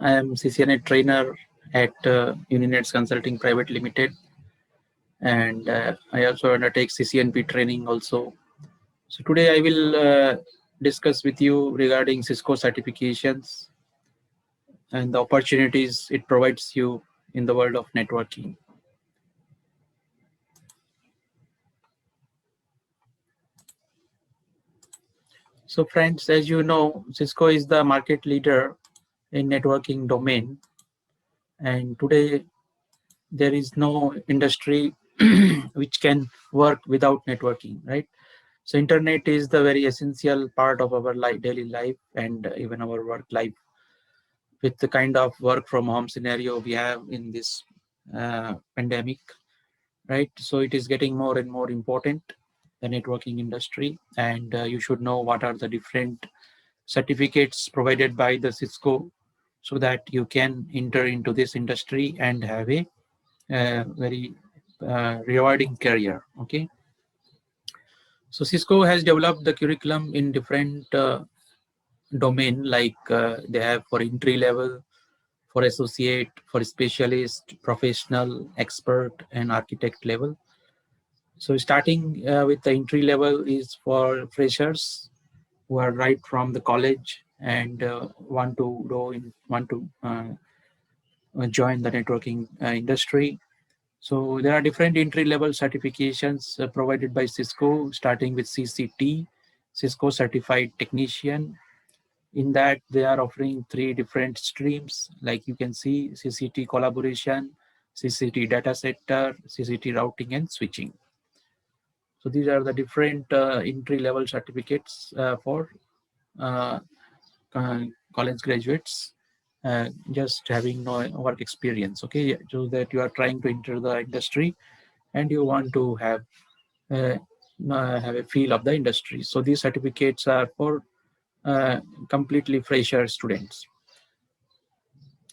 I am CCNA trainer at Uninets Consulting Private Limited, and I also undertake CCNP training also. So today I will discuss with you regarding Cisco certifications and the opportunities it provides you in the world of networking. So friends, as you know, Cisco is the market leader in networking domain, and today there is no industry which can work without networking, right? So internet is the very essential part of our daily life and even our work life. With the kind of work from home scenario we have in this pandemic, right? So it is getting more and more important, the networking industry, and you should know what are the different certificates provided by the Cisco so that you can enter into this industry and have a very rewarding career. Okay. So Cisco has developed the curriculum in different domain, like they have for entry level, for associate, for specialist, professional, expert, and architect level. So starting with the entry level is for freshers who are right from the college and want to join the networking industry. So there are different entry level certifications provided by Cisco, starting with CCT, Cisco Certified Technician. In that, they are offering three different streams, like you can see CCT collaboration, CCT data center, CCT routing and switching. So these are the different entry level certificates for uh, college graduates just having no work experience. Okay, so that you are trying to enter the industry and you want to uh, have a feel of the industry. So these certificates are for uh, completely fresher students.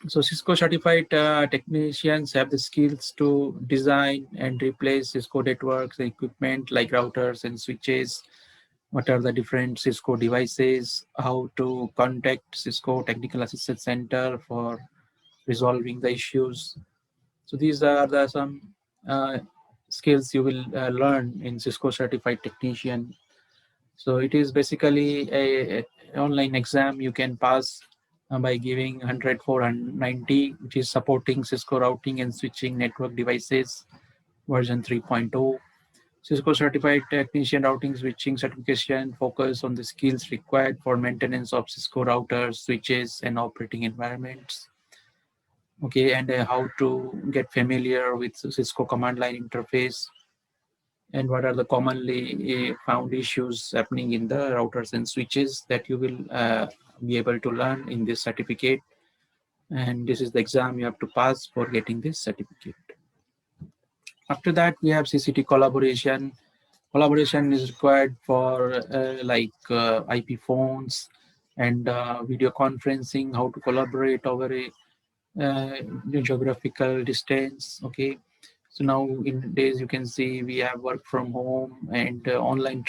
So Cisco certified technicians have the skills to design and replace Cisco networks equipment like routers and switches. What are the different Cisco devices? How to contact Cisco Technical Assistance Center for resolving the issues. So these are some uh, skills you will learn in Cisco certified technician. So it is basically a online exam you can pass by giving 100 490, which is supporting Cisco routing and switching network devices version 3.0. Cisco certified technician routing switching certification focus on the skills required for maintenance of Cisco routers, switches, and operating environments. Okay, and how to get familiar with Cisco command line interface, and what are the commonly found issues happening in the routers and switches that you will be able to learn in this certificate. And this is the exam you have to pass for getting this certificate. After that, we have CCT collaboration. Collaboration is required for IP phones and video conferencing, how to collaborate over a geographical distance. Okay, so now in days you can see we have work from home and online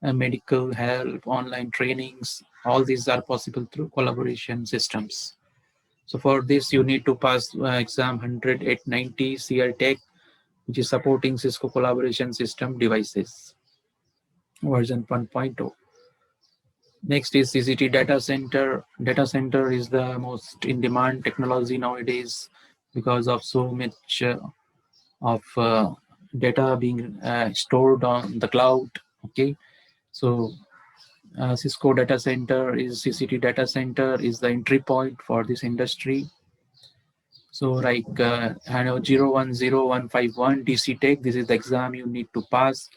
medical help, online trainings. All these are possible through collaboration systems. So for this, you need to pass exam 100-890 CL Tech, which is supporting Cisco collaboration system devices, version 1.0. Next is CCT data center. Data center is the most in-demand technology nowadays because of so much of data being stored on the cloud. Okay, so Cisco data center is CCT data center is the entry point for this industry. So like I know 010151 DC Tech, this is the exam you need to pass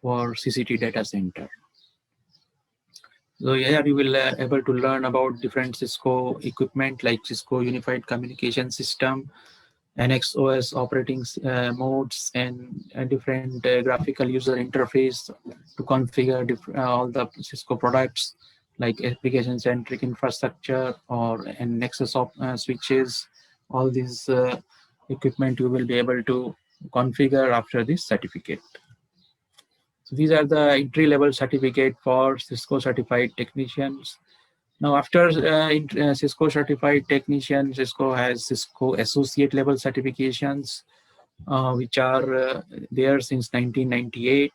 for CCT data center. So here you will able to learn about different Cisco equipment like Cisco Unified Communication System, NXOS operating modes, and different graphical user interface to configure all the Cisco products like application-centric infrastructure or and Nexus of switches. All these equipment you will be able to configure after this certificate. So these are the entry-level certificate for Cisco certified technicians. Now, after Cisco certified technician, Cisco has Cisco associate level certifications, which are there since 1998,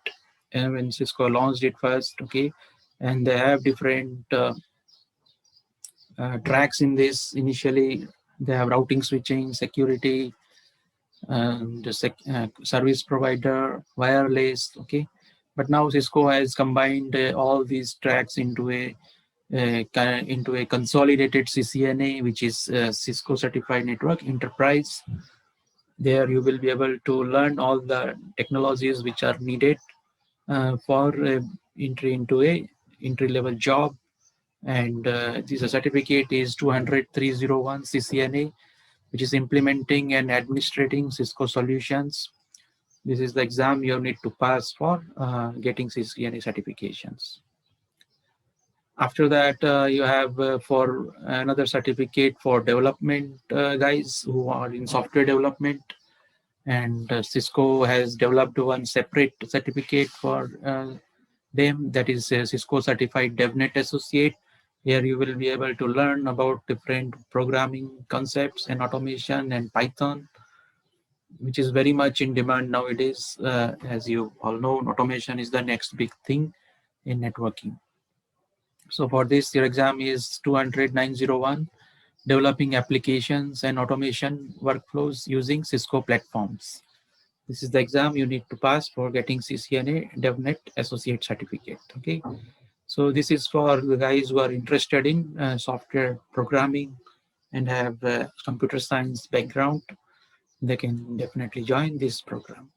when Cisco launched it first. Okay, and they have different tracks in this. Initially, they have routing, switching, security, and service provider, wireless. Okay, but now Cisco has combined all these tracks into a consolidated CCNA, which is Cisco Certified Network Enterprise. There you will be able to learn all the technologies which are needed for entry into a entry level job. And this certificate is 200-301 CCNA, which is implementing and administrating Cisco solutions. This is the exam you need to pass for getting CCNA certifications. After that, you have for another certificate for development guys who are in software development, and Cisco has developed one separate certificate for them, that is Cisco Certified DevNet Associate. Here you will be able to learn about different programming concepts and automation and Python, which is very much in demand nowadays. As you all know, automation is the next big thing in networking. So for this, your exam is 200-901, developing applications and automation workflows using Cisco platforms. This is the exam you need to pass for getting CCNA DevNet Associate Certificate. Okay, so this is for the guys who are interested in software programming and have computer science background. They can definitely join this program.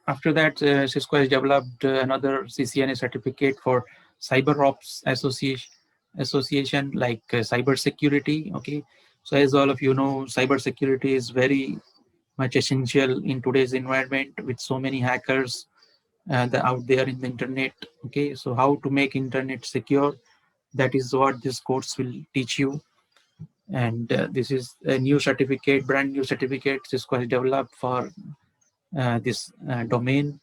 After that, Cisco has developed another CCNA certificate for Cyber Ops Association, like cyber security. Okay, so as all of you know, cyber security is very much essential in today's environment with so many hackers out there in the internet. Okay, so how to make internet secure, that is what this course will teach you. And this is a new certificate, brand new certificate Cisco has developed for this domain.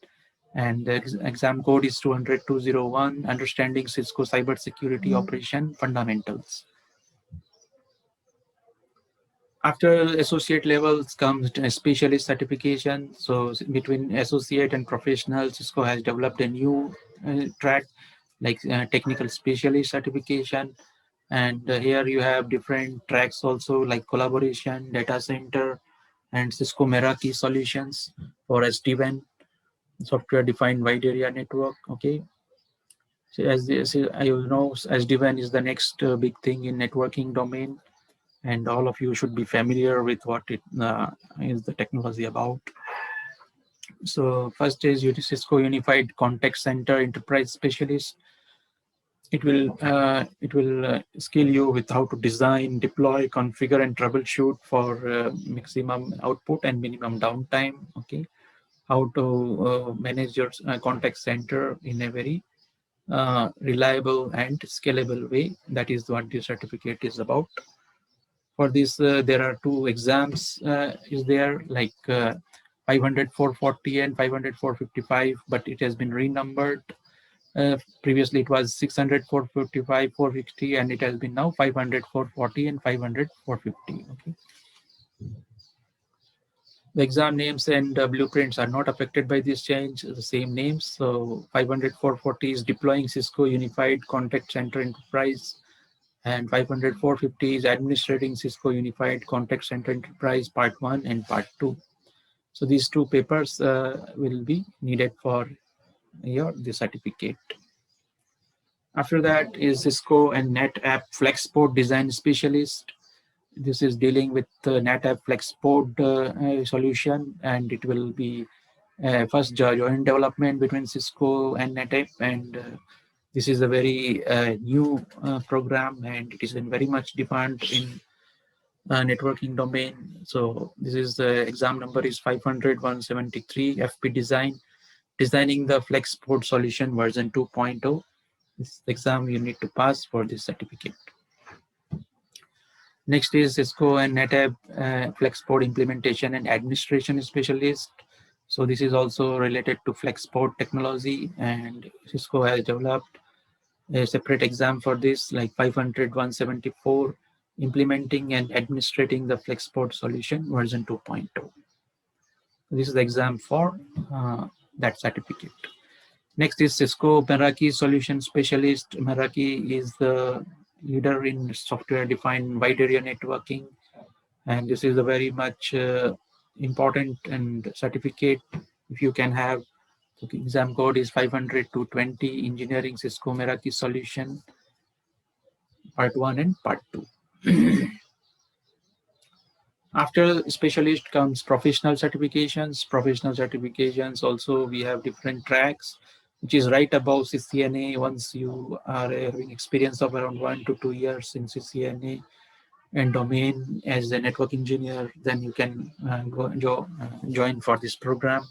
And the exam code is 200-201, understanding Cisco cybersecurity operation fundamentals. After associate levels comes specialist certification. So between associate and professional, Cisco has developed a new track, like technical specialist certification. And here you have different tracks also, like collaboration, data center, and Cisco Meraki solutions for SD-WAN, software defined wide area network. Okay, so as you know, SD-WAN is the next big thing in networking domain, and all of you should be familiar with what it is the technology about. So first is Cisco Unified Contact Center Enterprise Specialist. It will skill you with how to design, deploy, configure, and troubleshoot for maximum output and minimum downtime. Okay, how to manage your contact center in a very reliable and scalable way. That is what this certificate is about. For this, there are two exams is there, like 500-440 and 500-455, but it has been renumbered. Previously it was 600-455, 450, and it has been now 500-440 and 500-450. Okay. The exam names and blueprints are not affected by this change, the same names. So 500-440 is deploying Cisco Unified Contact Center Enterprise, and 500-450 is administrating Cisco Unified Contact Center Enterprise Part 1 and Part 2. So these two papers will be needed for the certificate. After that is Cisco and NetApp FlexPort Design Specialist. This is dealing with the NetApp FlexPort solution, and it will be first joint development between Cisco and NetApp. And this is a very new program, and it is in very much demand in networking domain. So this is the exam number is 500-173 FP Design, designing the FlexPort solution version 2.0. This exam you need to pass for this certificate. Next is Cisco and NetApp FlexPort implementation and administration specialist. So this is also related to FlexPort technology, and Cisco has developed a separate exam for this, like 500, 174, implementing and administrating the FlexPort solution version 2.2. This is the exam for that certificate. Next is Cisco Meraki Solution Specialist. Meraki is the leader in software-defined wide area networking, and this is a very much important and certificate. If you can have, the exam code is 500 to 20, Engineering Cisco Meraki Solution, Part 1 and Part 2. After specialist comes professional certifications. Professional certifications also, we have different tracks, which is right above CCNA. Once you are having experience of around 1 to 2 years in CCNA and domain as a network engineer, then you can join for this program.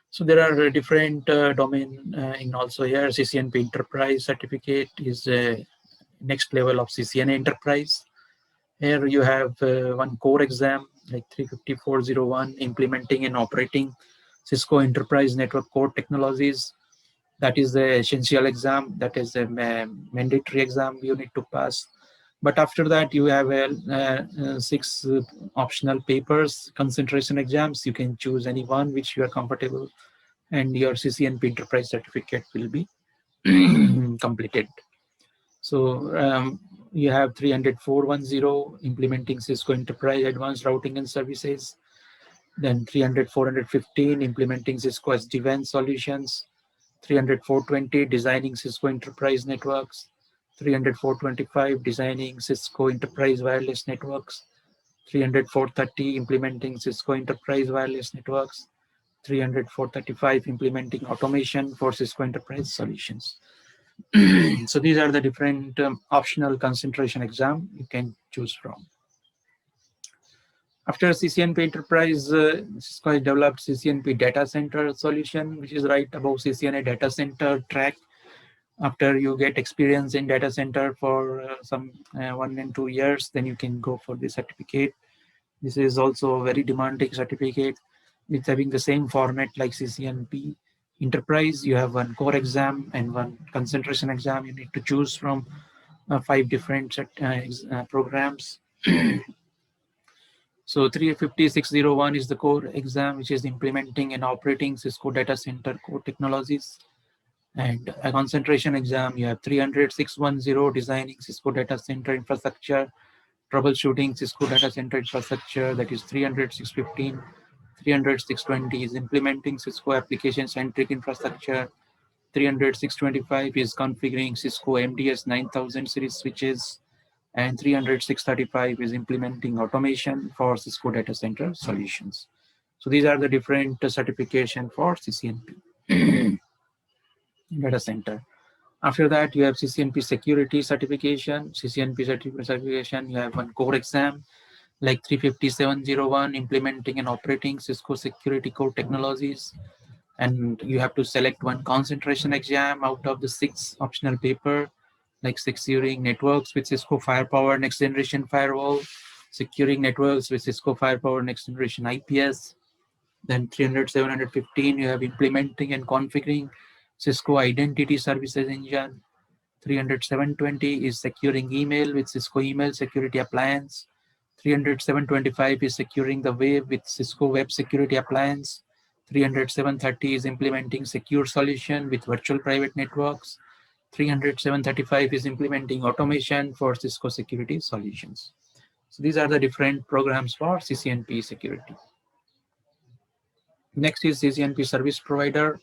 So there are different domain in also here. CCNP Enterprise certificate is next level of CCNA Enterprise. Here you have one core exam like 35401, implementing and operating Cisco Enterprise Network Core Technologies. That is the essential exam. That is a mandatory exam you need to pass. But after that, you have 6 optional papers, concentration exams. You can choose any one which you are comfortable, and your CCNP Enterprise certificate will be completed. So you have 30410, implementing Cisco Enterprise Advanced Routing and Services. Then 30415, implementing Cisco SD-WAN solutions. 30420, designing Cisco Enterprise Networks. 30425, designing Cisco Enterprise Wireless Networks. 30430, implementing Cisco Enterprise Wireless Networks. 30435, implementing automation for Cisco Enterprise Solutions. So these are the different optional concentration exam you can choose from. After CCNP Enterprise, Cisco has developed CCNP Data Center solution, which is right above CCNA Data Center track. After you get experience in data center for some 1 and 2 years, then you can go for the certificate. This is also a very demanding certificate. It's having the same format like CCNP Enterprise. You have one core exam and one concentration exam. You need to choose from 5 different programs. So 35601 is the core exam, which is implementing and operating Cisco Data Center core technologies. And a concentration exam, you have 30610, designing Cisco Data Center infrastructure, troubleshooting Cisco Data Center infrastructure. That is 30615. 30620 is implementing Cisco application-centric infrastructure. 30625 is configuring Cisco MDS 9000 series switches. And 30635 is implementing automation for Cisco Data Center solutions. So these are the different certification for CCNP Data Center. After that, you have CCNP Security Certification. CCNP Certification, you have one core exam like 35701, implementing and operating Cisco Security Core Technologies. And you have to select one concentration exam out of the 6 optional paper, like securing networks with Cisco Firepower Next Generation Firewall, securing networks with Cisco Firepower Next Generation IPS. Then 300-715, you have implementing and configuring Cisco Identity Services Engine. 300-720 is securing email with Cisco Email Security Appliance. 300-725 is securing the web with Cisco Web Security Appliance. 300-730 is implementing secure solution with virtual private networks. 300-735 is implementing automation for Cisco security solutions. So these are the different programs for CCNP security. Next is CCNP Service Provider.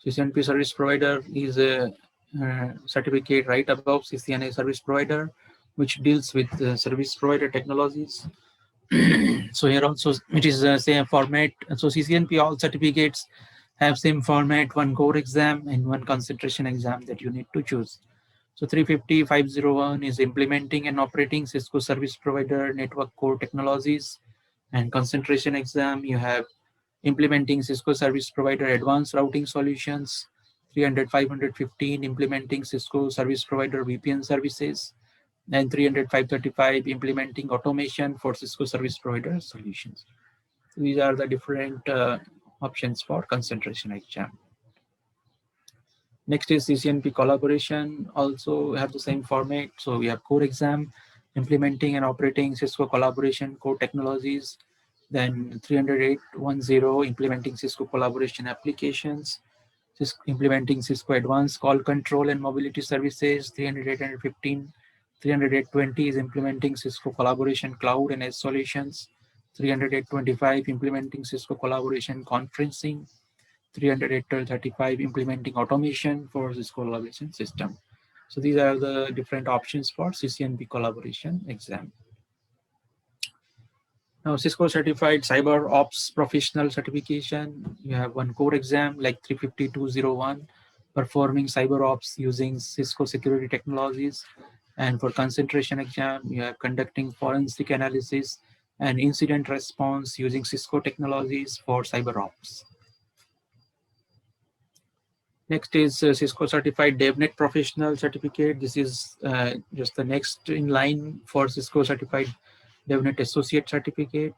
CCNP Service Provider is a certificate right above CCNA Service Provider, which deals with service provider technologies. So here also it is the same format. So CCNP all certificates have same format, one core exam and one concentration exam that you need to choose. So 350-501 is implementing and operating Cisco Service Provider Network Core Technologies, and concentration exam you have implementing Cisco Service Provider Advanced Routing Solutions. 300-515 implementing Cisco Service Provider VPN services. And 300-535 implementing automation for Cisco Service Provider solutions. So these are the different options for concentration exam. Next is CCNP collaboration, also have the same format. So we have core exam, implementing and operating Cisco collaboration core technologies. Then 30810, implementing Cisco collaboration applications, implementing Cisco advanced call control and mobility services. 30815, 30820 is implementing Cisco collaboration cloud and edge solutions. 30825, implementing Cisco collaboration conferencing. 30835, implementing automation for this collaboration system. So these are the different options for CCNP collaboration exam. Now Cisco certified cyber ops professional certification, you have one core exam like 35201, performing cyber ops using Cisco security technologies. And for concentration exam, you have conducting forensic analysis and incident response using Cisco technologies for cyber ops. Next is Cisco Certified DevNet Professional Certificate. This is just the next in line for Cisco Certified DevNet Associate Certificate.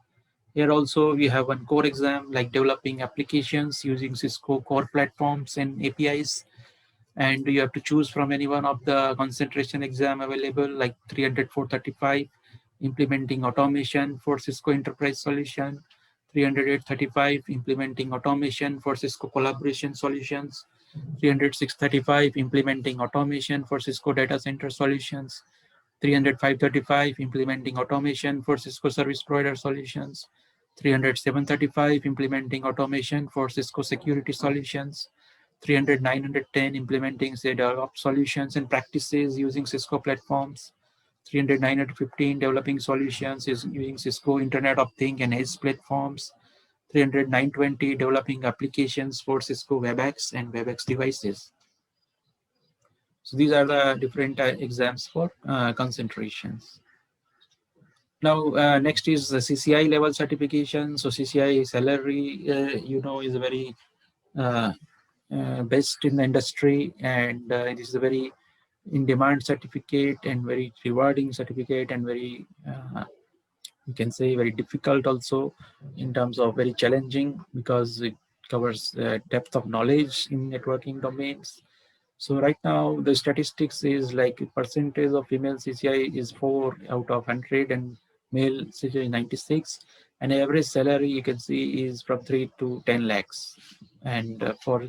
Here also we have one core exam like developing applications using Cisco core platforms and APIs. And you have to choose from any one of the concentration exam available like 300 435, implementing automation for Cisco Enterprise Solution. 300 implementing automation for Cisco Collaboration Solutions. 300 implementing automation for Cisco Data Center Solutions. 300 implementing automation for Cisco Service Provider Solutions. 300 implementing automation for Cisco Security Solutions. 300 implementing DevOps solutions and practices using Cisco platforms. 300 developing solutions is using Cisco Internet of Things and Edge platforms. 300 developing applications for Cisco WebEx and WebEx devices. So these are the different exams for concentrations. Now, next is the CCI level certification. So CCI salary, is very best in the industry, and it is a very in-demand certificate and very rewarding certificate, and very, you can say, very difficult also in terms of very challenging, because it covers depth of knowledge in networking domains. So right now the statistics is like percentage of female CCI is 4 out of 100 and male CCI 96, and average salary you can see is from 3 to 10 lakhs, and for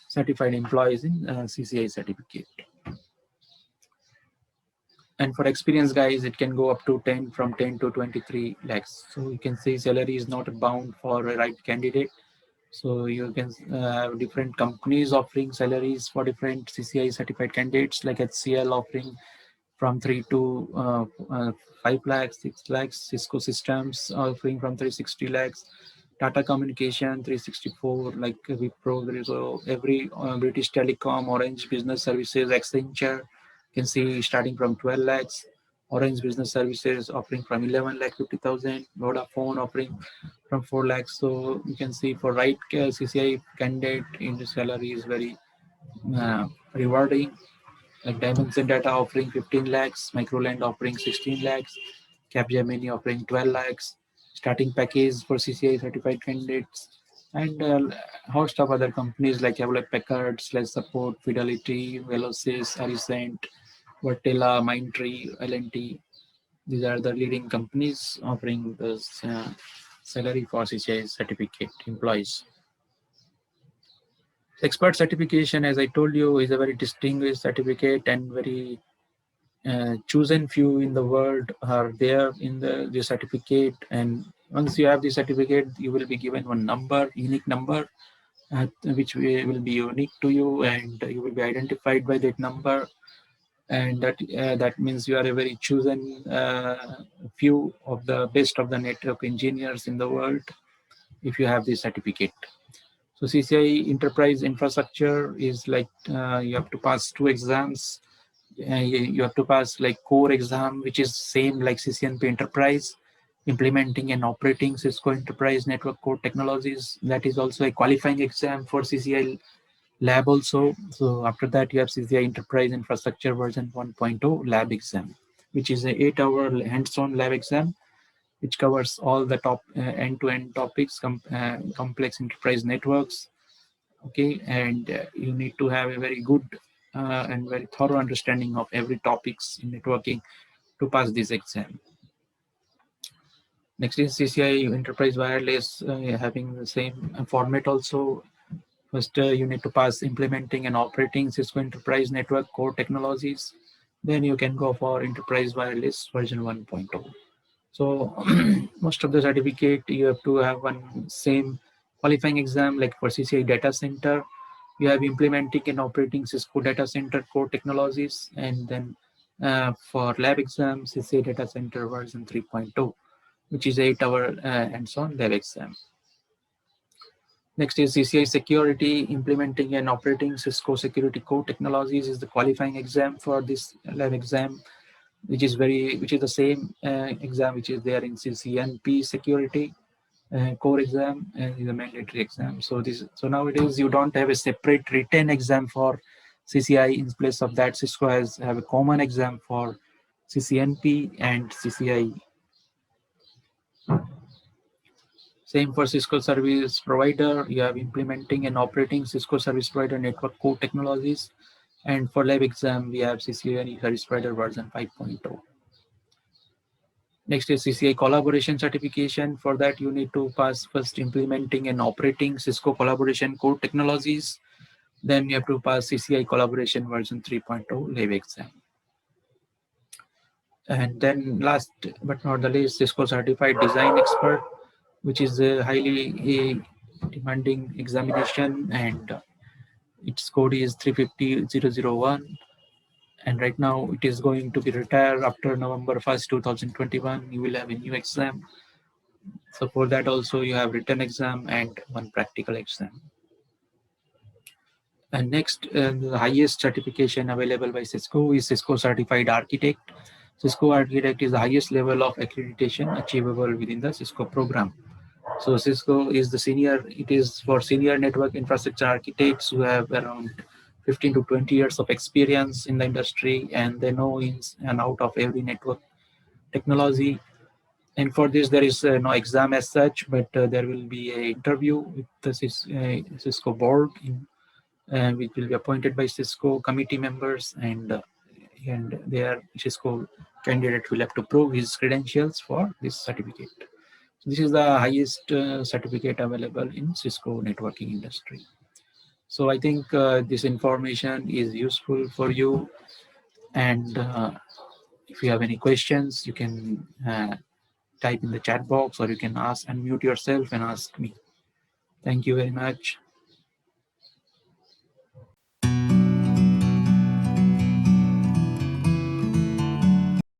certified employees in CCI certificate. And for experienced guys, it can go up to 10, from 10 to 23 lakhs. So you can see salary is not bound for a right candidate. So you can have different companies offering salaries for different CCI certified candidates, like HCL offering from 3 to 5 lakhs, 6 lakhs, Cisco Systems offering from 360 lakhs, Tata Communication 364, like Wipro, there is every British Telecom, Orange Business Services, Accenture, you can see starting from 12 lakhs, Orange Business Services offering from 11 lakh 50,000, Vodafone offering from 4 lakhs. So you can see for right CCI candidate in the salary is very rewarding. Like Dimension Data offering 15 lakhs, Microland offering 16 lakhs, Capgemini offering 12 lakhs, starting package for CCI certified candidates, and a host of other companies like Hewlett Packard, Slash Support, Fidelity, Velocys, Arisent, Vertela, Mindtree, L&T. These are the leading companies offering this salary for CCI certificate employees. Expert certification, as I told you, is a very distinguished certificate, and very chosen few in the world are there in the certificate. And once you have the certificate, you will be given one number, unique number, which will be unique to you, and you will be identified by that number. And that means you are a very chosen few of the best of the network engineers in the world if you have this certificate. So CCI Enterprise Infrastructure is like you have to pass 2 exams. You have to pass like core exam, which is same like CCNP Enterprise, implementing and operating Cisco Enterprise Network Core Technologies. That is also a qualifying exam for CCI lab also. So after that, you have CCI Enterprise Infrastructure version 1.0 lab exam, which is an 8-hour hands-on lab exam, which covers all the top end-to-end topics, complex enterprise networks, Okay, and you need to have a very good and very thorough understanding of every topics in networking to pass this exam. Next is CCI Enterprise Wireless, having the same format also. First, you need to pass implementing and operating Cisco Enterprise Network core technologies. Then you can go for Enterprise Wireless version 1.0. So most of the certificate you have to have one same qualifying exam, like for CCI data center, you have implementing and operating Cisco data center core technologies, and then for lab exam, CCI data center version 3.2, which is 8-hour hands-on lab exam. Next is CCI security, implementing and operating Cisco security core technologies is the qualifying exam for this lab exam, which is the same exam which is there in CCNP security core exam, and is a mandatory exam. So nowadays you don't have a separate written exam for CCI. In place of that, Cisco have a common exam for CCNP and CCI. Same for Cisco service provider. You have implementing and operating Cisco service provider network core technologies. And for lab exam, we have CCI service provider version 5.0. Next is CCI collaboration certification. For that, you need to pass first implementing and operating Cisco collaboration core technologies. Then you have to pass CCI collaboration version 3.0 lab exam. And then last but not the least, Cisco certified design expert, which is a highly demanding examination, and its code is 350001. And right now it is going to be retired after November 1st, 2021. You will have a new exam. So for that also you have written exam and one practical exam. And next, the highest certification available by Cisco is Cisco Certified Architect. Cisco Architect is the highest level of accreditation achievable within the Cisco program. So Cisco is it is for senior network infrastructure architects who have around 15 to 20 years of experience in the industry, and they know ins and out of every network technology. And for this, there is no exam as such, but there will be an interview with the Cisco board, which will be appointed by Cisco committee members, and their Cisco candidate will have to prove his credentials for this certificate. This is the highest certificate available in Cisco networking industry. So I think this information is useful for you, and if you have any questions, you can type in the chat box, or you can unmute yourself and ask me. Thank you very much.